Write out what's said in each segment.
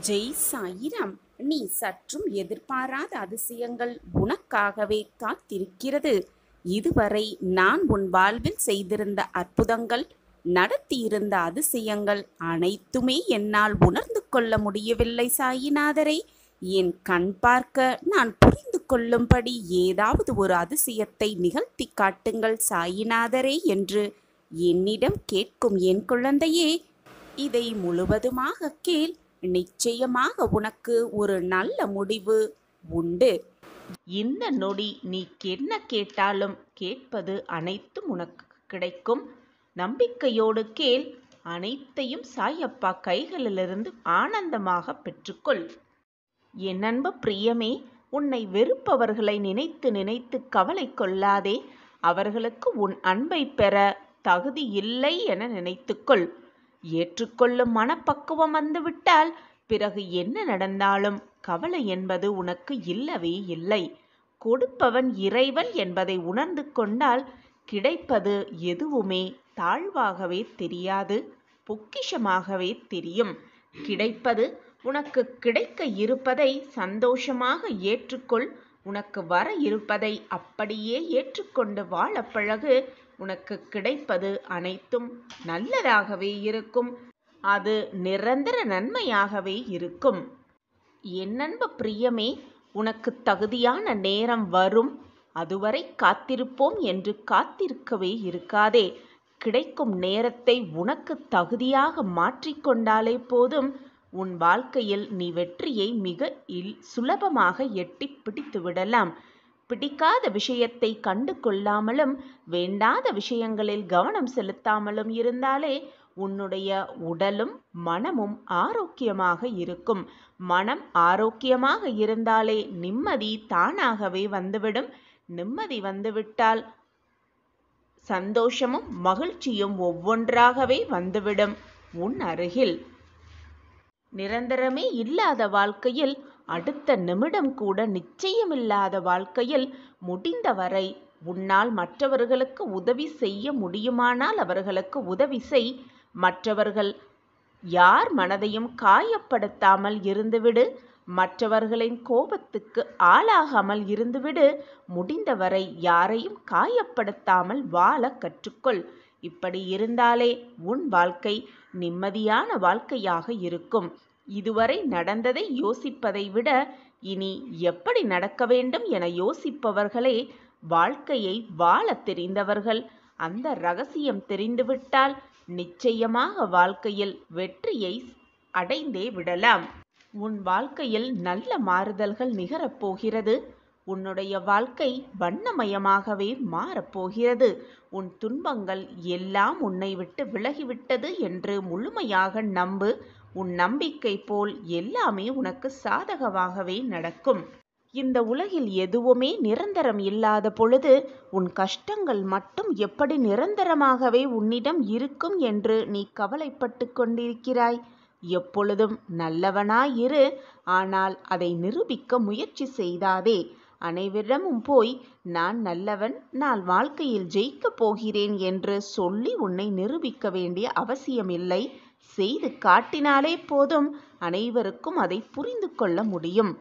ஜெய் சாயிராம். நீ சற்றும் எதிர்பாராத அதிசயங்கள் உனக்காகவே காத்திருக்கிறது. இதுவரை நான் உன் வாழ்வில் செய்திருந்த அற்புதங்கள், நடத்தியிருந்த அதிசயங்கள் அனைத்துமே என்னால் உணர்ந்து கொள்ள முடியவில்லை சாயிநாதரே. என் கண் பார்க்க நான் புரிந்து கொள்ளும்படி ஏதாவது ஒரு அதிசயத்தை நிகழ்த்தி காட்டுங்கள் சாயிநாதரே என்று என்னிடம் கேட்கும் என் குழந்தையே, இதை முழுவதுமாக கேள். நிச்சயமாக உனக்கு ஒரு நல்ல முடிவு உண்டு. இந்த நொடி நீ என்ன கேட்டாலும் கேட்பது அனைத்தும் உனக்கு கிடைக்கும். நம்பிக்கையோடு கேள். அனைத்தையும் சாயப்பா கைகளிலிருந்து ஆனந்தமாக பெற்றுக்கொள். என் அன்பு பிரியமே, உன்னை வெறுப்பவர்களை நினைத்து நினைத்து கவலை கொள்ளாதே. அவர்களுக்கு உன் அன்பை பெற தகுதி இல்லை என நினைத்துக்கொள். ஏற்றுக்கொள்ளும் மனப்பக்குவம் வந்துவிட்டால் பிறகு என்ன நடந்தாலும் கவலை என்பது உனக்கு இல்லவே இல்லை. கொடுப்பவன் இறைவன் என்பதை உணர்ந்து கொண்டால் கிடைப்பது எதுவுமே தாழ்வாகவே தெரியாது, பொக்கிஷமாகவே தெரியும். கிடைப்பது உனக்கு கிடைக்க இருப்பதை சந்தோஷமாக ஏற்றுக்கொள். உனக்கு வர இருப்பதை அப்படியே ஏற்றுக்கொண்டு வாழ பழகு. உனக்கு கிடைப்பது அனைத்தும் நல்லதாகவே இருக்கும். அது நிரந்தர நன்மையாகவே இருக்கும். என் அன்பு பிரியமே, உனக்கு தகுதியான நேரம் வரும். அதுவரை காத்திருப்போம் என்று காத்திருக்கவே இருக்காதே. கிடைக்கும் நேரத்தை உனக்கு தகுதியாக மாற்றிக்கொண்டாலே போதும். உன் வாழ்க்கையில் நீ வெற்றியை மிக சுலபமாக எட்டி பிடித்து விடலாம். பிடிக்காத விஷயத்தை கண்டு கொள்ளாமலும் வேண்டாத விஷயங்களில் கவனம் செலுத்தாமலும் இருந்தாலே உன்னுடைய உடலும் மனமும் ஆரோக்கியமாக இருக்கும். மனம் ஆரோக்கியமாக இருந்தாலே நிம்மதி தானாகவே வந்துவிடும். நிம்மதி வந்துவிட்டால் சந்தோஷமும் மகிழ்ச்சியும் ஒவ்வொன்றாகவே வந்துவிடும் உன் அருகில். நிரந்தரமே இல்லாத வாழ்க்கையில், அடுத்த நிமிடம் கூட நிச்சயமில்லாத வாழ்க்கையில் முடிந்தவரை உன்னால் மற்றவர்களுக்கு உதவி செய்ய முடியுமானால் அவர்களுக்கு உதவி செய். மற்றவர்கள் யார் மனதையும் காயப்படுத்தாமல் இருந்துவிடு. மற்றவர்களின் கோபத்துக்கு ஆளாகாமல் இருந்துவிடு. முடிந்தவரை யாரையும் காயப்படுத்தாமல் வாழ கற்றுக்கொள். இப்படி இருந்தாலே உன் வாழ்க்கை நிம்மதியான வாழ்க்கையாக இருக்கும். இதுவரை நடந்ததை யோசிப்பதை விட இனி எப்படி நடக்க வேண்டும் என யோசிப்பவர்களே வாழ்க்கையை வாழ தெரிந்தவர்கள். அந்த ரகசியம் தெரிந்துவிட்டால் நிச்சயமாக வாழ்க்கையில் வெற்றியை அடைந்தே விடலாம். உன் வாழ்க்கையில் நல்ல மாறுதல்கள் நிகழப்போகிறது. உன்னுடைய வாழ்க்கை வண்ணமயமாகவே மாறப்போகிறது. உன் துன்பங்கள் எல்லாம் உன்னை விட்டு விலகிவிட்டது என்று முழுமையாக நம்பு. உன் நம்பிக்கை போல் எல்லாமே உனக்கு சாதகமாகவே நடக்கும். இந்த உலகில் எதுவுமே நிரந்தரம் இல்லாத பொழுது உன் கஷ்டங்கள் மட்டும் எப்படி நிரந்தரமாகவே உன்னிடம் இருக்கும் என்று நீ கவலைப்பட்டு கொண்டிருக்கிறாய். எப்பொழுதும் நல்லவனாயிரு. ஆனால் அதை நிரூபிக்க முயற்சி செய்தாதே. அனைவரிடமும் போய் நான் நல்லவன், நான் வாழ்க்கையில் ஜெயிக்கப் போகிறேன் என்று சொல்லி உன்னை நிரூபிக்க வேண்டிய அவசியமில்லை. செய்து காட்டினாலே போதும். அனைவருக்கும் அதை புரிந்து கொள்ள முடியும்.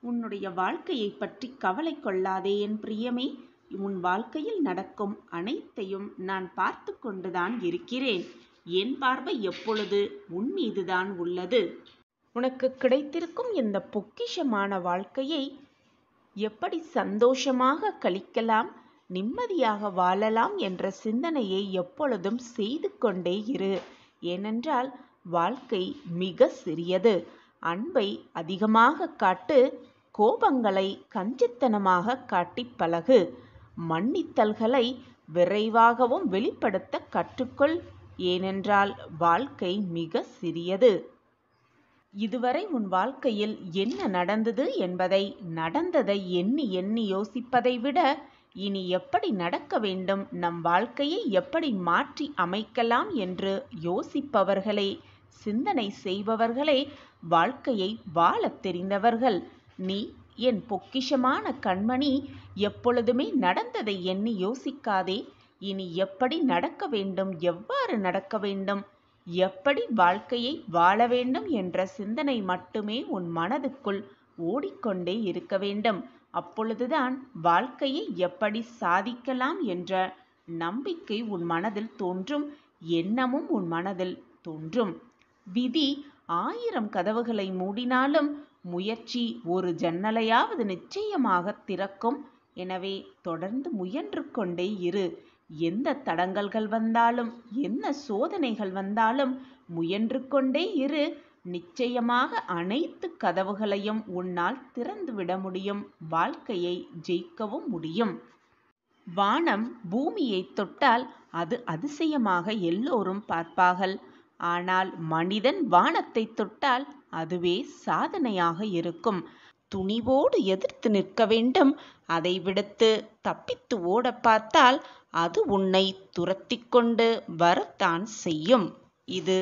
உன்னுடைய வாழ்க்கையை பற்றி கவலை கொள்ளாதே என் பிரியமே. உன் வாழ்க்கையில் நடக்கும் அனைத்தையும் நான் பார்த்து கொண்டுதான் இருக்கிறேன். என் பார்வை எப்பொழுது உன் மீதுதான் உள்ளது. உனக்கு கிடைத்திருக்கும் இந்த பொக்கிஷமான வாழ்க்கையை எப்படி சந்தோஷமாக கழிக்கலாம், நிம்மதியாக வாழலாம் என்ற சிந்தனையை எப்பொழுதும் செய்து கொண்டே இரு. ஏனென்றால் வாழ்க்கை மிக சிறியது. அன்பை அதிகமாக காட்டு. கோபங்களை கஞ்சித்தனமாக காட்டி பழகு. மன்னித்தல்களை விரைவாகவும் வெளிப்படுத்த கற்றுக்கொள். ஏனென்றால் வாழ்க்கை மிக சிறியது. இதுவரை உன் வாழ்க்கையில் என்ன நடந்தது என்பதை, நடந்ததை எண்ணி எண்ணி யோசிப்பதை விட இனி எப்படி நடக்க வேண்டும், நம் வாழ்க்கையை எப்படி மாற்றி அமைக்கலாம் என்று யோசிப்பவர்களே, சிந்தனை செய்பவர்களே வாழ்க்கையை வாழத் தெரிந்தவர்கள். நீ என் பொக்கிஷமான கண்மணி, எப்பொழுதுமே நடந்ததை எண்ணி யோசிக்காதே. இனி எப்படி நடக்க வேண்டும், எவ்வாறு நடக்க வேண்டும், எப்படி வாழ்க்கையை வாழ வேண்டும் என்ற சிந்தனை மட்டுமே உன் மனதுக்குள் ஓடிக்கொண்டே இருக்க வேண்டும். அப்பொழுதுதான் வாழ்க்கையை எப்படி சாதிக்கலாம் என்ற நம்பிக்கை உன் மனதில் தோன்றும், எண்ணமும் உன் மனதில் தோன்றும். விதி 1000 கதவுகளை மூடினாலும் முயற்சி ஒரு ஜன்னலையாவது நிச்சயமாக திறக்கும். எனவே தொடர்ந்து முயன்று கொண்டே இரு. எந்த தடங்கல்கள் வந்தாலும், என்ன சோதனைகள் வந்தாலும் முயன்று கொண்டே இரு. நிச்சயமாக அனைத்து கதவுகளையும் உன்னால் திறந்துவிட முடியும். வாழ்க்கையை ஜெயிக்கவும் முடியும். வானம் பூமியை தொட்டால் அது அதிசயமாக எல்லோரும் பார்ப்பார்கள். ஆனால் மனிதன் வானத்தை தொட்டால் அதுவே சாதனையாக இருக்கும். துணிவோடு எதிர்த்து நிற்க வேண்டும். அதை விடுத்து தப்பித்து ஓட பார்த்தால் அது உன்னை துரத்தி கொண்டு வரத்தான் செய்யும். இது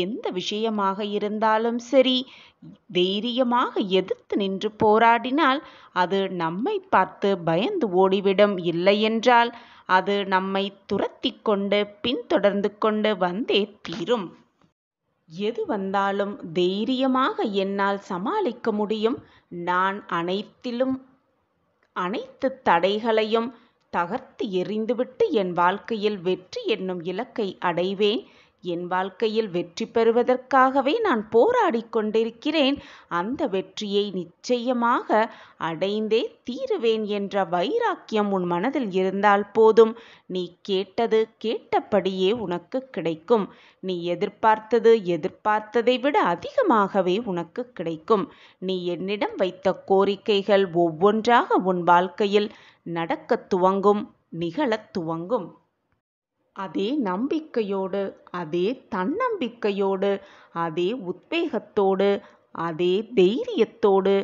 எந்த விஷயமாக இருந்தாலும் சரி, தைரியமாக எதிர்த்து நின்று போராடினால் அது நம்மை பார்த்து பயந்து ஓடிவிடும். இல்லையென்றால் அது நம்மை துரத்தி கொண்டு பின்தொடர்ந்து கொண்டு வந்தே தீரும். எது வந்தாலும் தைரியமாக என்னால் சமாளிக்க முடியும். நான் அனைத்து தடைகளையும் தகர்த்து எறிந்துவிட்டு என் வாழ்க்கையில் வெற்றி என்னும் இலக்கை அடைவேன். என் வாழ்க்கையில் வெற்றி பெறுவதற்காகவே நான் போராடி கொண்டிருக்கிறேன். அந்த வெற்றியை நிச்சயமாக அடைந்தே தீருவேன் என்ற வைராக்கியம் உன் மனதில் இருந்தால் போதும். நீ கேட்டது கேட்டபடியே உனக்கு கிடைக்கும். நீ எதிர்பார்த்ததை விட அதிகமாகவே உனக்கு கிடைக்கும். நீ என்னிடம் வைத்த கோரிக்கைகள் ஒவ்வொன்றாக உன் வாழ்க்கையில் நடக்கத் துவங்கும், நிகழத் துவங்கும். அதே நம்பிக்கையோடு, அதே தன்னம்பிக்கையோடு, அதே உத்வேகத்தோடு, அதே தைரியத்தோடு,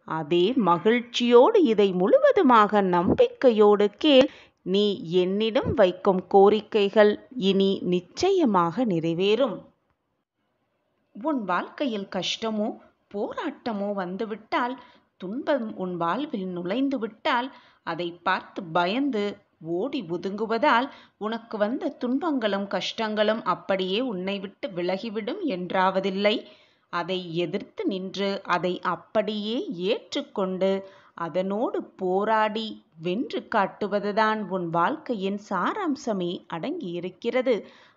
அதே மகிழ்ச்சியோடு இதை முழுவதுமாக நம்பிக்கையோடு கேள். நீ என்னிடம் வைக்கும் கோரிக்கைகள் இனி நிச்சயமாக நிறைவேறும். உன் வாழ்க்கையில் கஷ்டமோ போராட்டமோ வந்துவிட்டால், துன்பம் உன் வாழ்வில் நுழைந்து விட்டால் அதை பார்த்து பயந்து ஓடி ஒதுங்குவதால் உனக்கு வந்த துன்பங்களும் கஷ்டங்களும் அப்படியே உன்னை விட்டு விலகிவிடும் என்றாவதில்லை. அதை எதிர்த்து நின்று அதை அப்படியே ஏற்றுக்கொண்டு அதனோடு போராடி வென்று காட்டுவதுதான் உன் வாழ்க்கையின் சாராம்சமே அடங்கியிருக்கிறது.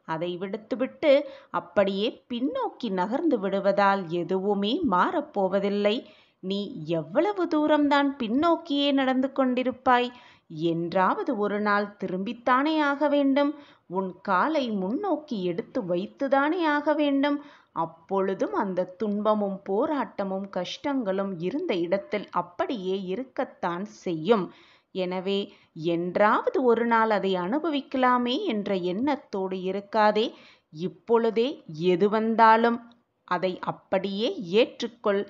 அதை விடுத்துவிட்டு அப்படியே பின்னோக்கி நகர்ந்து விடுவதால் எதுவுமே மாறப்போவதில்லை. நீ எவ்வளவு தூரம்தான் பின்னோக்கியே நடந்து கொண்டிருப்பாய்? என்றாவது ஒரு நாள் திரும்பித்தானே ஆக வேண்டும். உன் காலை முன்னோக்கி எடுத்து வைத்துதானே ஆக வேண்டும். அப்பொழுதும் அந்த துன்பமும் போராட்டமும் கஷ்டங்களும் இருந்த இடத்தில் அப்படியே இருக்கத்தான் செய்யும். எனவே என்றாவது ஒரு நாள் அதை அனுபவிக்கலாமே என்ற எண்ணத்தோடு இருக்காதே. இப்பொழுதே எது வந்தாலும் அதை அப்படியே ஏற்றுக்கொள்.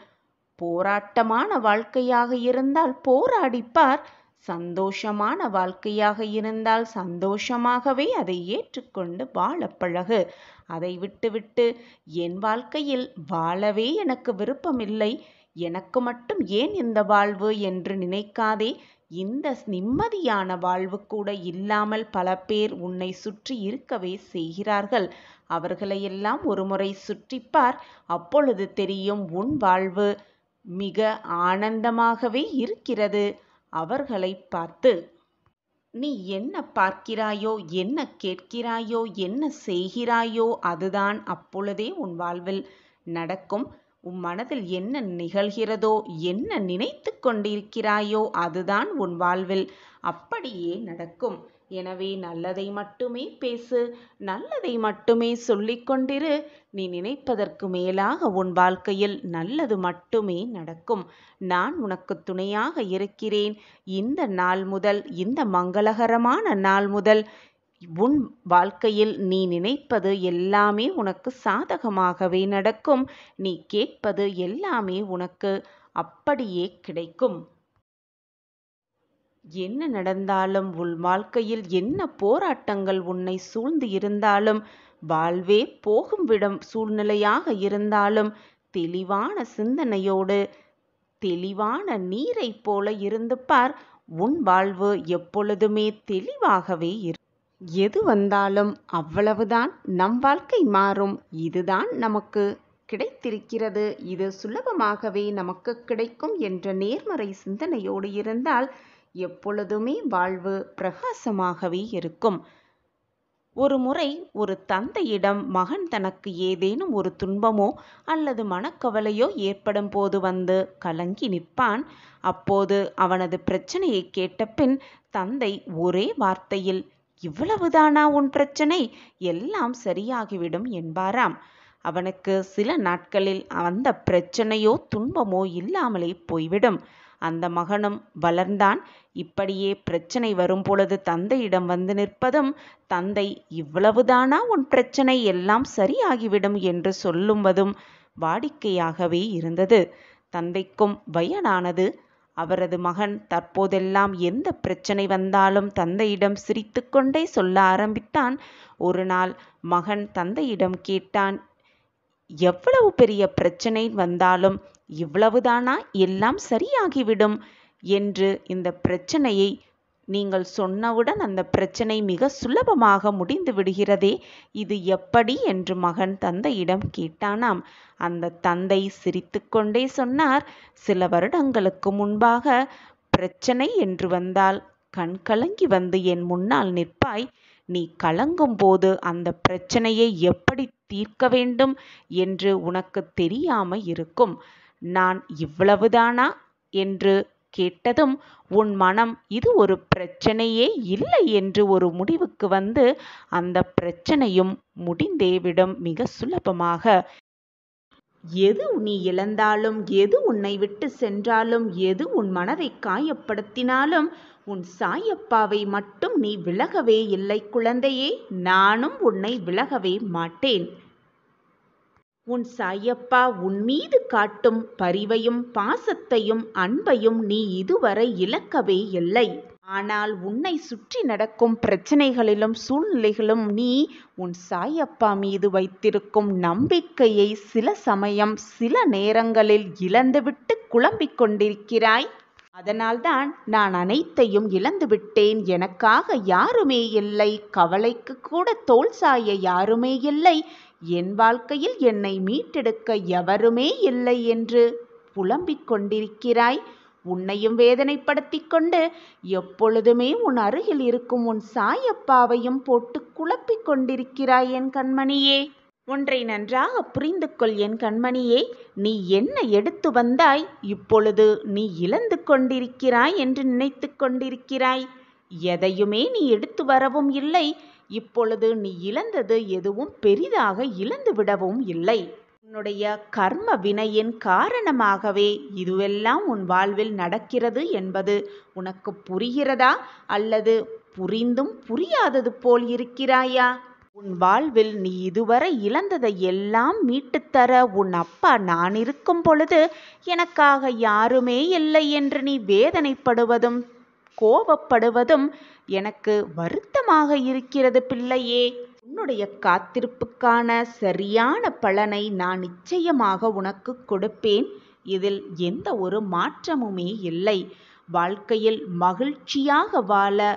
போராட்டமான வாழ்க்கையாக இருந்தால் போராடிப்பார். சந்தோஷமான வாழ்க்கையாக இருந்தால் சந்தோஷமாகவே அதை ஏற்றுக்கொண்டு வாழ பழகு. அதை விட்டுவிட்டு என் வாழ்க்கையில் வாழவே எனக்கு விருப்பமில்லை, எனக்கு மட்டும் ஏன் இந்த வாழ்வு என்று நினைக்காதே. இந்த நிம்மதியான வாழ்வு கூட இல்லாமல் பல பேர் உன்னை சுற்றி இருக்கவே செய்கிறார்கள். அவர்களையெல்லாம் ஒருமுறை சுற்றிப்பார். அப்பொழுது தெரியும் உன் வாழ்வு மிக ஆனந்தமாகவே இருக்கிறது. அவர்களை பார்த்து நீ என்ன பார்க்கிறாயோ, என்ன கேட்கிறாயோ, என்ன செய்கிறாயோ அதுதான் அப்பொழுதே உன் வாழ்வில் நடக்கும். உன் மனதில் என்ன நிகழ்கிறதோ, என்ன நினைத்து கொண்டிருக்கிறாயோ அதுதான் உன் வாழ்வில் அப்படியே நடக்கும். எனவே நல்லதை மட்டுமே பேசு, நல்லதை மட்டுமே சொல்லிக்கொண்டிரு. நீ நினைப்பதற்கு மேலாக உன் வாழ்க்கையில் நல்லது மட்டுமே நடக்கும். நான் உனக்கு துணையாக இருக்கிறேன். இந்த நாள் முதல், இந்த மங்களகரமான நாள் முதல் உன் வாழ்க்கையில் நீ நினைப்பது எல்லாமே உனக்கு சாதகமாகவே நடக்கும். நீ கேட்பது எல்லாமே உனக்கு அப்படியே கிடைக்கும். என்ன நடந்தாலும், உன் வாழ்க்கையில் என்ன போராட்டங்கள் உன்னை சூழ்ந்து இருந்தாலும், வாழ்வே போகும் விடும் சூழ்நிலையாக இருந்தாலும், தெளிவான சிந்தனையோடு தெளிவான நீரை போல இருந்து பார். உன் வாழ்வு எப்பொழுதுமே தெளிவாகவே இருக்கும். எது வந்தாலும் அவ்வளவுதான், நம் வாழ்க்கை மாறும், இதுதான் நமக்கு கிடைத்திருக்கிறது, இது சுலபமாகவே நமக்கு கிடைக்கும் என்ற நேர்மறை சிந்தனையோடு இருந்தால் எப்பொழுதுமே வாழ்வு பிரகாசமாகவே இருக்கும். ஒரு முறை ஒரு தந்தையிடம் மகன் தனக்கு ஏதேனும் ஒரு துன்பமோ அல்லது மனக்கவலையோ ஏற்படும் போது வந்து கலங்கி நிற்பான். அப்போது அவனது பிரச்சனையை கேட்டபின் தந்தை ஒரே வார்த்தையில், இவ்வளவுதானா உன் பிரச்சனை, எல்லாம் சரியாகிவிடும் என்பாராம். அவனுக்கு சில நாட்களில் அந்த பிரச்சனையோ துன்பமோ இல்லாமலே போய்விடும். அந்த மகனும் வளர்ந்தான். இப்படியே பிரச்சனை வரும் பொழுது தந்தையிடம் வந்து நிற்பதும், தந்தை இவ்வளவுதானா உன் பிரச்சனை, எல்லாம் சரியாகிவிடும் என்று சொல்லுவதும் வாடிக்கையாகவே இருந்தது. தந்தைக்கும் வயதானது. அவரது மகன் தற்போதெல்லாம் எந்த பிரச்சனை வந்தாலும் தந்தையிடம் சிரித்துக்கொண்டே சொல்ல ஆரம்பித்தான். ஒரு நாள் மகன் தந்தையிடம் கேட்டான், எவ்வளவு பெரிய பிரச்சனை வந்தாலும் இவ்வளவுதானா, எல்லாம் சரியாகிவிடும் என்று இந்த பிரச்சனையை நீங்கள் சொன்னவுடன் அந்த பிரச்சனை மிக சுலபமாக முடிந்து விடுகிறதே, இது எப்படி என்று மகன் தந்தையிடம் கேட்டானாம். அந்த தந்தை சிரித்துக்கொண்டே சொன்னார், சில வருடங்களுக்கு முன்பாக பிரச்சனை என்று வந்தால் கண்கலங்கி வந்து என் முன்னால் நிற்பாய். நீ கலங்கும் போது அந்த பிரச்சனையை எப்படி தீர்க்க வேண்டும் என்று உனக்கு தெரியாமல் இருக்கும். நான் இவ்வளவுதானா என்று கேட்டதும் உன் மனம் இது ஒரு பிரச்சனையே இல்லை என்று ஒரு முடிவுக்கு வந்து அந்த பிரச்சனையும் முடிந்தேவிடும் மிக சுலபமாக. எது நீ இழந்தாலும், எது உன்னை விட்டு சென்றாலும், எது உன் மனதை காயப்படுத்தினாலும் உன் சாயப்பாவை மட்டும் நீ விலகவே இல்லை குழந்தையே. நானும் உன்னை விலகவே மாட்டேன். உன் சாயப்பா உன் மீது காட்டும் பரிவையும் பாசத்தையும் அன்பையும் நீ இதுவரை இழக்கவே இல்லை. ஆனால் உன்னை சுற்றி நடக்கும் பிரச்சனைகளிலும் சூழ்நிலைகளும் நீ உன் சாயப்பா மீது வைத்திருக்கும் நம்பிக்கையை சில சமயம் சில நேரங்களில் இழந்துவிட்டு குழம்பிக் கொண்டிருக்கிறாய். அதனால்தான் நான் அனைத்தையும் இழந்துவிட்டேன், எனக்காக யாருமே இல்லை, கவலைக்கு கூட தோள் சாய யாருமே இல்லை, என் வாழ்க்கையில் என்னை மீட்டெடுக்க எவருமே இல்லை என்று புலம்பிக் கொண்டிருக்கிறாய். உன்னையும் வேதனைப்படுத்தி கொண்டு எப்பொழுதுமே உன் அருகில் இருக்கும் உன் சாயப்பாவையும் போட்டு குழப்பிக் கொண்டிருக்கிறாய் என் கண்மணியே. ஒன்றை நன்றாக புரிந்து கொள் என் கண்மணியே. நீ என்ன எடுத்து வந்தாய், இப்பொழுது நீ இழந்து கொண்டிருக்கிறாய் என்று நினைத்து கொண்டிருக்கிறாய். எதையுமே நீ எடுத்து வரவும் இல்லை. இப்பொழுது நீ இழந்தது எதுவும் பெரிதாக இழந்து விடவும் இல்லை. உன்னுடைய கர்ம வினையின் காரணமாகவே இதுவெல்லாம் உன் வாழ்வில் நடக்கிறது என்பது உனக்கு புரிகிறதா, அல்லது புரிந்தும் புரியாதது போல் இருக்கிறாயா? உன் வாழ்வில் நீ இதுவரை இழந்ததை எல்லாம் மீட்டுத்தர உன் அப்பா நான் இருக்கும் பொழுது எனக்காக யாருமே இல்லை என்று நீ வேதனைப்படுவதும் கோபப்படுவதும் எனக்கு வருத்தமாக இருக்கிறது பிள்ளையே. உன்னுடைய காத்திருப்புக்கான சரியான பலனை நான் நிச்சயமாக உனக்கு கொடுப்பேன். இதில் எந்த ஒரு மாற்றமுமே இல்லை. வாழ்க்கையில் மகிழ்ச்சியாக வாழ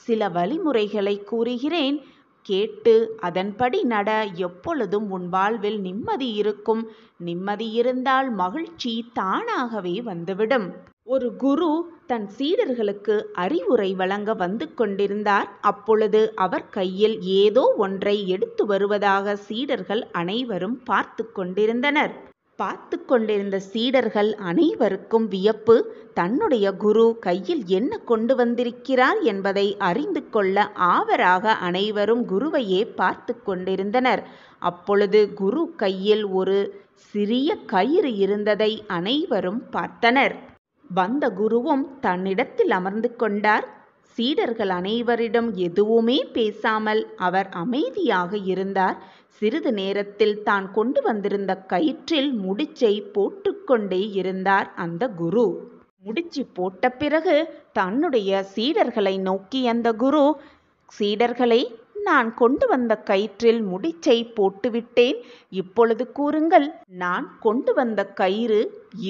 சில வழிமுறைகளை கூறுகிறேன், கேட்டு அதன்படி நட. எப்பொழுதும் உன் வாழ்வில் நிம்மதி இருக்கும். நிம்மதி இருந்தால் மகிழ்ச்சி தானாகவே வந்துவிடும். ஒரு குரு தன் சீடர்களுக்கு அறிவுரை வழங்க வந்து கொண்டிருந்தார். அப்பொழுது அவர் கையில் ஏதோ ஒன்றை எடுத்து வருவதாக சீடர்கள் அனைவரும் பார்த்து கொண்டிருந்தனர். பார்த்து கொண்டிருந்த சீடர்கள் அனைவருக்கும் வியப்பு. தன்னுடைய குரு கையில் என்ன கொண்டு வந்திருக்கிறார் என்பதை அறிந்து கொள்ள ஆவராக அனைவரும் குருவையே பார்த்து கொண்டிருந்தனர். அப்பொழுது குரு கையில் ஒரு சிறிய கயிறு இருந்ததை அனைவரும் பார்த்தனர். வந்த குருவும் தன்னிடத்தில் அமர்ந்து கொண்டார். சீடர்கள் அனைவரிடம் எதுவுமே பேசாமல் அவர் அமைதியாக இருந்தார். சிறிது நேரத்தில் தான் கொண்டு வந்திருந்த கயிற்றில் முடிச்சை போட்டுக்கொண்டே இருந்தார் அந்த குரு. முடிச்சு போட்ட பிறகு தன்னுடைய சீடர்களை நோக்கி அந்த குரு, சீடர்களே, நான் கொண்டு வந்த கயிற்றில் முடிச்சை போட்டுவிட்டேன். இப்பொழுது கூறுங்கள், நான் கொண்டு வந்த கயிறு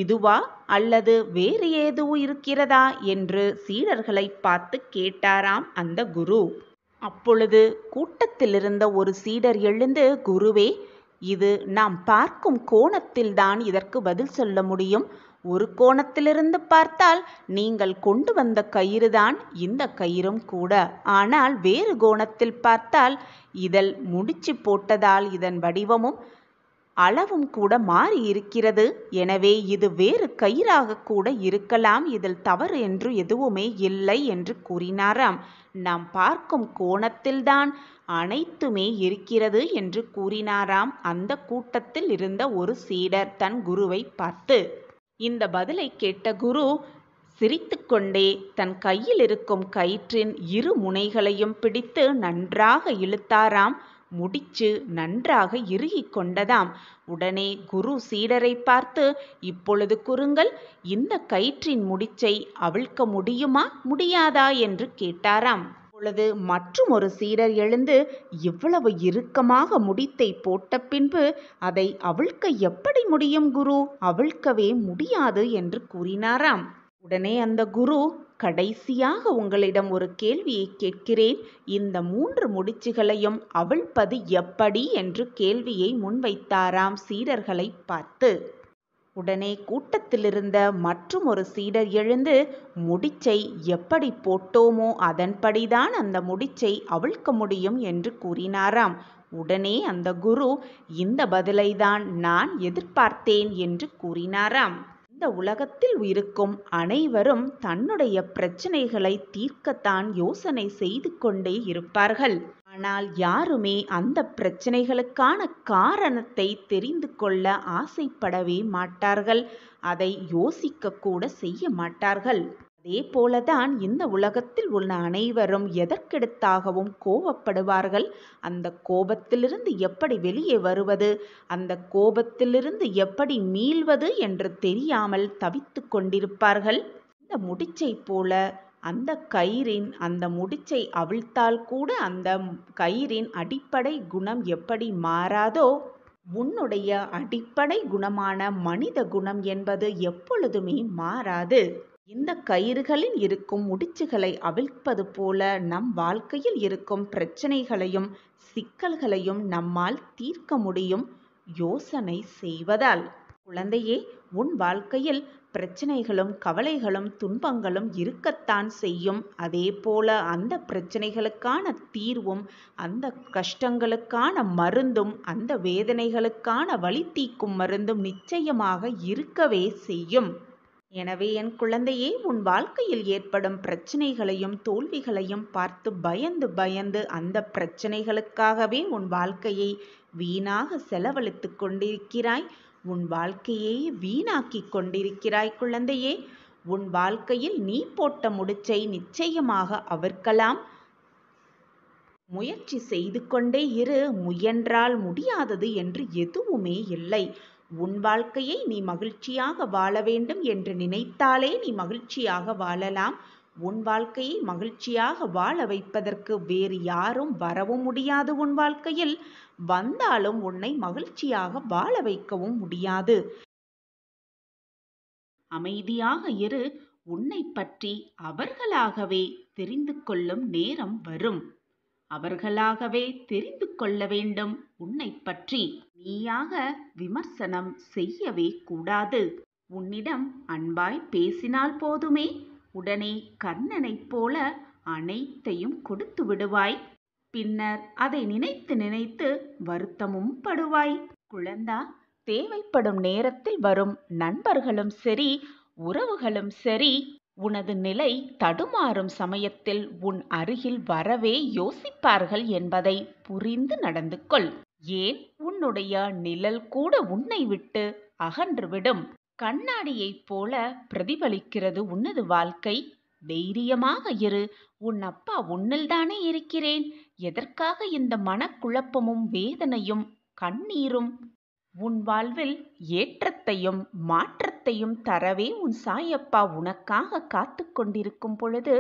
இதுவா அல்லது வேறு ஏதோ இருக்கிறதா என்று சீடர்களை பார்த்து கேட்டாராம் அந்த குரு. அப்பொழுது கூட்டத்திலிருந்த ஒரு சீடர் எழுந்து, குருவே, இது நாம் பார்க்கும் கோணத்தில்தான் இதற்கு பதில் சொல்ல முடியும். ஒரு கோணத்திலிருந்து பார்த்தால் நீங்கள் கொண்டு வந்த கயிறுதான் இந்த கயிறும் கூட. ஆனால் வேறு கோணத்தில் பார்த்தால் இதில் முடிச்சு போட்டதால் இதன் வடிவமும் அளவும் கூட மாறி இருக்கிறது. எனவே இது வேறு கயிறாக கூட இருக்கலாம். இதில் தவறு என்று எதுவுமே இல்லை என்று கூறினாராம். நாம் பார்க்கும் கோணத்தில்தான் அனைத்துமே இருக்கிறது என்று கூறினாராம் அந்த கூட்டத்தில் இருந்த ஒரு சீடர் தன் குருவை பார்த்து. இந்த பதிலை கேட்ட குரு சிரித்துக்கொண்டே தன் கையில் இருக்கும் கயிற்றின் இரு முனைகளையும் பிடித்து நன்றாக இழுத்தாராம். முடிச்சு நன்றாக இறுகி கொண்டதாம். உடனே குரு சீடரை பார்த்து, இப்பொழுது கூறுங்கள், இந்த கயிற்றின் முடிச்சை அவிழ்க்க முடியுமா முடியாதா என்று கேட்டாராம். அப்பொழுது மற்றும் ஒரு சீடர் எழுந்து, இவ்வளவு இறுக்கமாக முடித்தை போட்ட பின்பு அதை அவிழ்க்க எப்படி முடியும் குரு? அவிழ்க்கவே முடியாது என்று கூறினாராம். உடனே அந்த குரு, கடைசியாக உங்களிடம் ஒரு கேள்வியை கேட்கிறேன். இந்த 3 முடிச்சுகளையும் அவிழ்ப்பது எப்படி என்று கேள்வியை முன்வைத்தாராம் சீடர்களை பார்த்து. உடனே கூட்டத்திலிருந்த மற்றும் ஒரு சீடர் எழுந்து, முடிச்சை எப்படி போட்டோமோ அதன்படிதான் அந்த முடிச்சை அவிழ்க்க முடியும் என்று கூறினாராம். உடனே அந்த குரு, இந்த பதிலை தான் நான் எதிர்பார்த்தேன் என்று கூறினாராம். இந்த உலகத்தில் இருக்கும் அனைவரும் தன்னுடைய பிரச்சனைகளை தீர்க்கத்தான் யோசனை செய்து கொண்டே இருப்பார்கள். ஆனால் யாருமே அந்த பிரச்சனைகளுக்கான காரணத்தை தெரிந்து கொள்ள ஆசைப்படவே மாட்டார்கள். அதை யோசிக்க கூட செய்ய மாட்டார்கள். அதே போலதான் இந்த உலகத்தில் உள்ள அனைவரும் எதற்கெடுத்தாகவும் கோபப்படுவார்கள். அந்த கோபத்திலிருந்து எப்படி வெளியே வருவது, அந்த கோபத்திலிருந்து எப்படி மீள்வது என்று தெரியாமல் தவித்து கொண்டிருப்பார்கள். இந்த முடிச்சை போல அந்த கயிறின் அந்த முடிச்சை அவிழ்த்தால் கூட அந்த கயிறின் அடிப்படை குணம் எப்படி மாறாதோ, உன்னுடைய அடிப்படை குணமான மனித குணம் என்பது எப்பொழுதுமே மாறாது. இந்த கயிறுகளில் இருக்கும் முடிச்சுகளை அவிழ்ப்பது போல நம் வாழ்க்கையில் இருக்கும் பிரச்சனைகளையும் சிக்கல்களையும் நம்மால் தீர்க்க முடியும் யோசனை செய்வதால். குழந்தையே, உன் வாழ்க்கையில் பிரச்சனைகளும் கவலைகளும் துன்பங்களும் இருக்கத்தான் செய்யும். அதே போல அந்த பிரச்சனைகளுக்கான தீர்வும் அந்த கஷ்டங்களுக்கான மருந்தும் அந்த வேதனைகளுக்கான வலி தீர்க்கும் மருந்தும் நிச்சயமாக இருக்கவே செய்யும். எனவே என் குழந்தையே, உன் வாழ்க்கையில் ஏற்படும் பிரச்சனைகளையும் தோல்விகளையும் பார்த்து பயந்து பயந்து அந்த பிரச்சனைகளுக்காகவே உன் வாழ்க்கையை வீணாக செலவழித்து கொண்டிருக்கிறாய். உன் வாழ்க்கையை வீணாக்கி கொண்டிருக்கிறாய். குழந்தையே, உன் வாழ்க்கையில் நீ போட்ட முடிச்சை நிச்சயமாக அவிழ்க்கலாம். முயற்சி செய்து கொண்டே இரு. முயன்றால் முடியாதது என்று எதுவுமே இல்லை. உன் வாழ்க்கையை நீ மகிழ்ச்சியாக வாழ வேண்டும் என்று நினைத்தாலே நீ மகிழ்ச்சியாக வாழலாம். உன் வாழ்க்கையை மகிழ்ச்சியாக வாழ வைப்பதற்கு வேறு யாரும் வரவும் முடியாது. உன் வாழ்க்கையில் வந்தாலும் உன்னை மகிழ்ச்சியாக வாழ வைக்கவும் முடியாது. அமைதியாக இரு. உன்னை பற்றி அவர்களாகவே தெரிந்து கொள்ளும் நேரம் வரும். அவர்களாகவே தெரிந்து கொள்ள வேண்டும் உன்னை பற்றி. நீயாக விமர்சனம் செய்யவே கூடாது. உன்னிடம் அன்பாய் பேசினால் போதுமே, உடனே கண்ணனைப் போல அனைத்தையும் கொடுத்து விடுவாய். பின்னர் அதை நினைத்து நினைத்து வருத்தமும் படுவாய். குழந்தா, தேவைப்படும் நேரத்தில் வரும் நண்பர்களும் சரி, உறவுகளும் சரி, உனது நிலை தடுமாறும் சமயத்தில் உன் அருகில் வரவே யோசிப்பார்கள் என்பதை புரிந்து நடந்து கொள். ஏன், உன்னுடைய நிழல் கூட உன்னை விட்டு அகன்றுவிடும். கண்ணாடியைப் போல பிரதிபலிக்கிறது உனது வாழ்க்கை. தைரியமாக இரு. உன் அப்பா உன்னில்தானே இருக்கிறேன். எதற்காக இந்த மனக்குழப்பமும் வேதனையும் கண்ணீரும்? உன் வாழ்வில் ஏற்றத்தையும் மாற்றத்தையும் தரவே உன் சாயப்பா உனக்காக காத்து கொண்டிருக்கும் பொழுது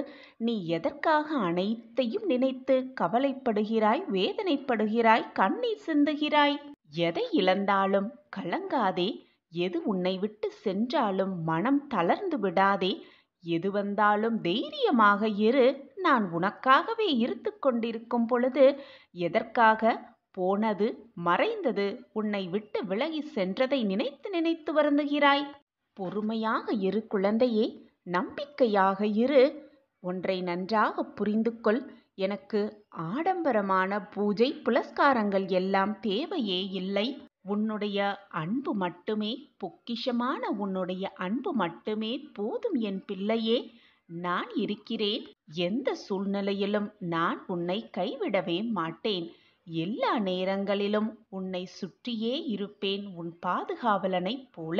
நீ எதற்காக அனைத்தையும் நினைத்து கவலைப்படுகிறாய், வேதனைப்படுகிறாய், கண்ணீர் சிந்துகிறாய்? எதை இழந்தாலும் கலங்காதே. எது உன்னை விட்டு சென்றாலும் மனம் தளர்ந்து விடாதே. எது வந்தாலும் தைரியமாக இரு. நான் உனக்காகவே இருந்து கொண்டிருக்கும் பொழுது எதற்காக போனது மறைந்தது உன்னை விட்டு விலகி சென்றதை நினைத்து நினைத்து வருந்துகிறாய்? பொறுமையாக இரு குழந்தையே, நம்பிக்கையாக இரு. ஒன்றை நன்றாக புரிந்து கொள். எனக்கு ஆடம்பரமான பூஜை புலஸ்காரங்கள் எல்லாம் தேவையே இல்லை. உன்னுடைய அன்பு மட்டுமே, பொக்கிஷமான உன்னுடைய அன்பு மட்டுமே போதும் என் பிள்ளையே. நான் இருக்கிறேன். எந்த சூழ்நிலையிலும் நான் உன்னை கைவிடவே மாட்டேன். எல்லா நேரங்களிலும் உன்னை சுற்றியே இருப்பேன், உன் பாதுகாவலனைப் போல.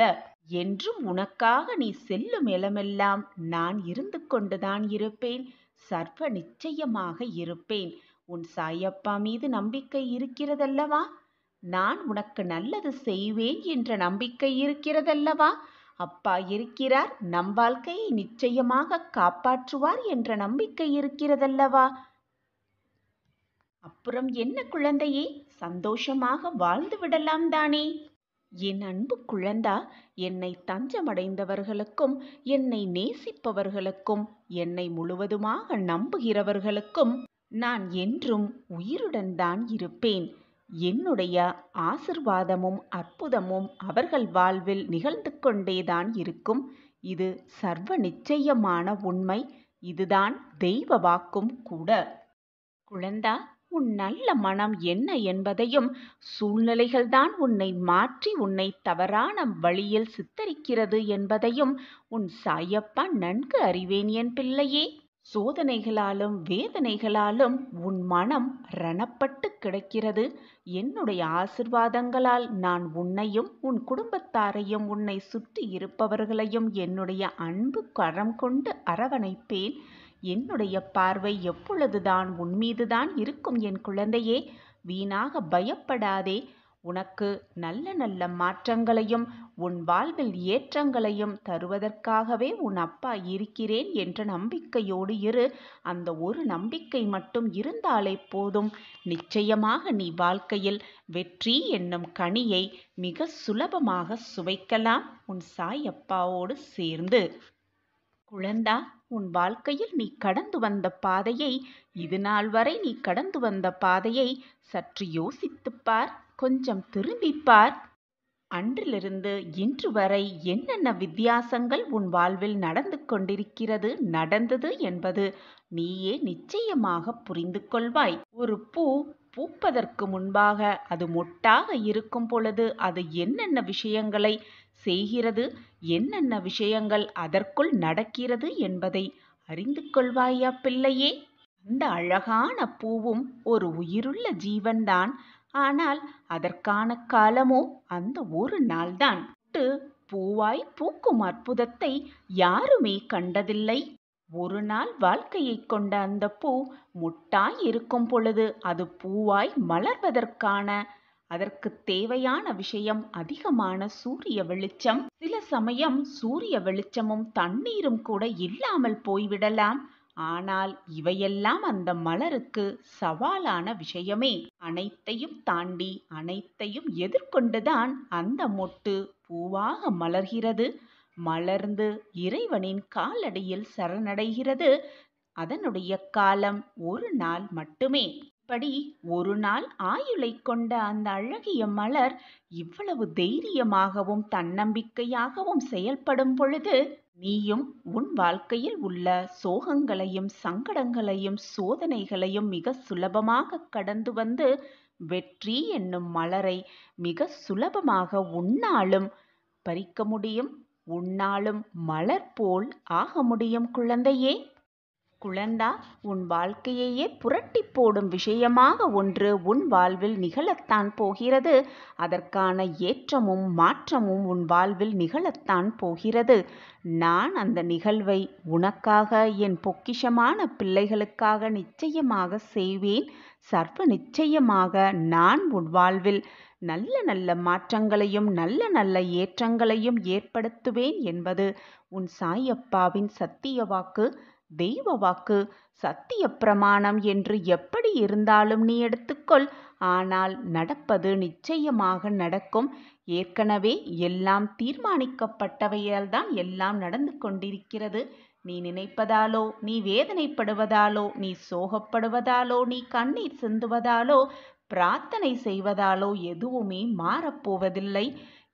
என்றும் உனக்காக நீ செல்லும் இடமெல்லாம் நான் இருந்து கொண்டுதான் இருப்பேன். சர்வ நிச்சயமாக இருப்பேன். உன் சாயப்பா மீது நம்பிக்கை இருக்கிறதல்லவா? நான் உனக்கு நல்லது செய்வேன் என்ற நம்பிக்கை இருக்கிறதல்லவா? அப்பா இருக்கிறார், நம் வாழ்க்கையை நிச்சயமாக காப்பாற்றுவார் என்ற நம்பிக்கை இருக்கிறதல்லவா? அப்புறம் என்ன குழந்தையே, சந்தோஷமாக வாழ்ந்து விடலாம் தானே? என் அன்பு குழந்தா, என்னை தஞ்சமடைந்தவர்களுக்கும் என்னை நேசிப்பவர்களுக்கும் என்னை முழுவதுமாக நம்புகிறவர்களுக்கும் நான் என்றும் உயிருடன் தான் இருப்பேன். என்னுடைய ஆசிர்வாதமும் அற்புதமும் அவர்கள் வாழ்வில் நிகழ்ந்து கொண்டேதான் இருக்கும். இது சர்வ நிச்சயமான உண்மை. இதுதான் தெய்வ வாக்கும் கூட. குழந்தா, உன் நல்ல மனம் என்ன என்பதையும் சூழ்நிலைகள்தான் உன்னை மாற்றி உன்னை தவறான வழியில் சித்தரிக்கிறது என்பதையும் உன் சாயப்பா நன்கு அறிவேன் என் பிள்ளையே. சோதனைகளாலும் வேதனைகளாலும் உன் மனம் ரணப்பட்டு கிடக்கிறது. என்னுடைய ஆசிர்வாதங்களால் நான் உன்னையும் உன் குடும்பத்தாரையும் உன்னை சுற்றி இருப்பவர்களையும் என்னுடைய அன்பு கரம் கொண்டு அரவணைப்பேன். என்னுடைய பார்வை எப்பொழுதுதான் உன்மீதுதான் இருக்கும் என் குழந்தையே. வீணாக பயப்படாதே. உனக்கு நல்ல நல்ல மாற்றங்களையும் உன் வாழ்வில் ஏற்றங்களையும் தருவதற்காகவே உன் அப்பா இருக்கிறேன் என்ற நம்பிக்கையோடு இரு. அந்த ஒரு நம்பிக்கை மட்டும் இருந்தாலே போதும். நிச்சயமாக நீ வாழ்க்கையில் வெற்றி என்னும் கனியை மிக சுலபமாக சுவைக்கலாம் உன் சாயப்பாவோடு சேர்ந்து. குழந்தா, உன் வாழ்க்கையில் நீ கடந்து வந்த பாதையை, இது நாள் வரை நீ கடந்து வந்த பாதையை சற்று யோசித்துப்பார். கொஞ்சம் திரும்பிப்பார். அன்றிலிருந்து இன்று வரை என்னென்ன வித்தியாசங்கள் உன் வாழ்வில் நடந்தது என்பது நீயே நிச்சயமாக புரிந்து கொள்வாய். ஒரு பூ பூப்பதற்கு முன்பாக அது மொட்டாக இருக்கும் பொழுது அது என்னென்ன விஷயங்களை செய்கிறது, என்னென்ன விஷயங்கள் அதற்குள் நடக்கிறது என்பதை அறிந்து கொள்வாயா பிள்ளையே? அந்த அழகான பூவும் ஒரு உயிருள்ள ஜீவன்தான். ஆனால் அதற்கான காலமோ அந்த ஒரு நாள்தான். பூவாய் பூக்கும் அற்புதத்தை யாருமே கண்டதில்லை. ஒரு நாள் வாழ்க்கையை கொண்ட அந்த பூ மொட்டாய் இருக்கும் பொழுது அது பூவாய் மலர்வதற்கான அதற்கு தேவையான விஷயம் அதிகமான சூரிய வெளிச்சம். சில சமயம் சூரிய வெளிச்சமும் தண்ணீரும் கூட இல்லாமல் போய்விடலாம். ஆனால் இவையெல்லாம் அந்த மலருக்கு சவாலான விஷயமே. அனைத்தையும் தாண்டி அனைத்தையும் எதிர்கொண்டுதான் அந்த மொட்டு பூவாக மலர்கிறது. மலர்ந்து இறைவனின் காலடியில் சரணடைகிறது. அதனுடைய காலம் ஒரு நாள் மட்டுமே. இப்படி ஒரு நாள் ஆயுளை கொண்ட அந்த அழகிய மலர் இவ்வளவு தைரியமாகவும் தன்னம்பிக்கையாகவும் செயல்படும் பொழுது நீயும் உன் வாழ்க்கையில் உள்ள சோகங்களையும் சங்கடங்களையும் சோதனைகளையும் மிக சுலபமாக கடந்து வந்து வெற்றி என்னும் மலரை மிக சுலபமாக உன்னாலும் பறிக்க முடியும். உன்னாலும் மலர் போல் ஆக முடியும் குழந்தையே. குழந்தா, உன் வாழ்க்கையையே புரட்டி போடும் விஷயமாக ஒன்று உன் வாழ்வில் நிகழத்தான் போகிறது. அதற்கான ஏற்றமும் மாற்றமும் உன் வாழ்வில் நிகழத்தான் போகிறது. நான் அந்த நிகழ்வை உனக்காக, என் பொக்கிஷமான பிள்ளைகளுக்காக நிச்சயமாக செய்வேன். சர்வ நிச்சயமாக நான் உன் வாழ்வில் நல்ல நல்ல மாற்றங்களையும் நல்ல நல்ல ஏற்றங்களையும் ஏற்படுத்துவேன் என்பது உன் சாயப்பாவின் சத்திய வாக்கு, தெய்வ வாக்கு. சத்திய பிரமாணம் என்று எப்படி இருந்தாலும் நீ எடுத்துக்கொள். ஆனால் நடப்பது நிச்சயமாக நடக்கும். ஏற்கனவே எல்லாம் தீர்மானிக்கப்பட்டவையால்தான் எல்லாம் நடந்து கொண்டிருக்கிறது. நீ நினைப்பதாலோ, நீ வேதனைப்படுவதாலோ, நீ சோகப்படுவதாலோ, நீ கண்ணீர் சிந்துவதாலோ, பிரார்த்தனை செய்வதாலோ எதுவுமே மாறப்போவதில்லை.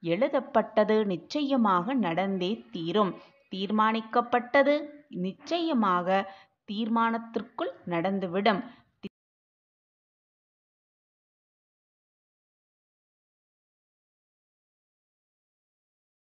எழுதப்பட்டது நிச்சயமாக நடந்தே தீரும். தீர்மானிக்கப்பட்டது நிச்சயமாக தீர்மானத்திற்குள் நடந்துவிடும்.